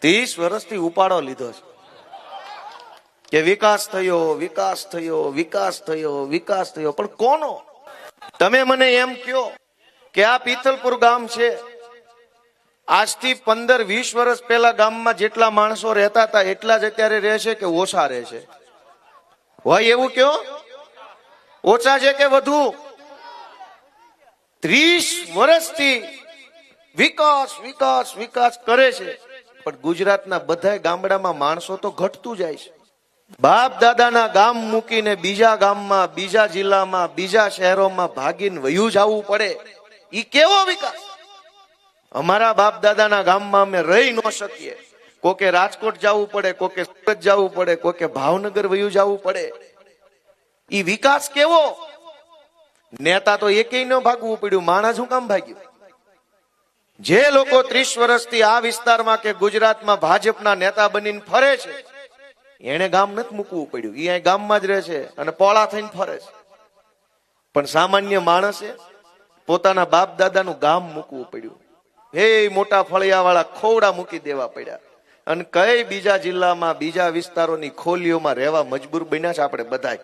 30 વર્ષથી ઉપાડો લીધો છે કે વિકાસ થયો, વિકાસ થયો, વિકાસ થયો, વિકાસ થયો, પણ કોનો? તમે મને એમ કહો કે આ પિથલપુર ગામ છે, આજથી 15-20 વર્ષ પહેલા ગામમાં જેટલા માણસો રહેતા હતા એટલા જ અત્યારે રહેશે કે ઓછા રહેશે? હોય એવું કયો, ઓછા છે કે વધુ? 30 વર્ષથી વિકાસ વિકાસ વિકાસ કરે છે, પણ ગુજરાતના બધા ગામડામાં માણસો તો ઘટતું જાય છે. બાપ દાદાના ગામ મૂકીને બીજા ગામમાં, બીજા જિલ્લામાં, બીજા શહેરોમાં ભાગીને વયું જવું પડે, ઈ કેવો વિકાસ? અમારા બાપ દાદાના ગામમાં અમે રહી ન શકીએ, કોકે રાજકોટ જવું પડે, કોકે સુરત જવું પડે, કોકે ભાવનગર વયું જવું પડે, ઈ વિકાસ કેવો? નેતા તો એકેય ન ભાગવું પડ્યું, માણસ શું કામ ભાગ્યું? જે લોકો 30 વર્ષથી આ વિસ્તારમાં કે ગુજરાતમાં ભાજપના નેતા બનીને ફરે છે, એને ગામ નથી મૂકવું પડ્યું, એ ગામમાં જ રહે છે અને પોળા થઈને ફરે છે. પણ સામાન્ય માણસે પોતાના બાપ દાદાનું ગામ મૂકવું પડ્યું, હે મોટા ફળિયા વાળા ખોવડા મૂકી દેવા પડ્યા, અને કઈ બીજા જિલ્લામાં, બીજા વિસ્તારોની ખોલીઓમાં રહેવા મજબૂર બન્યા છે આપણે બધાય.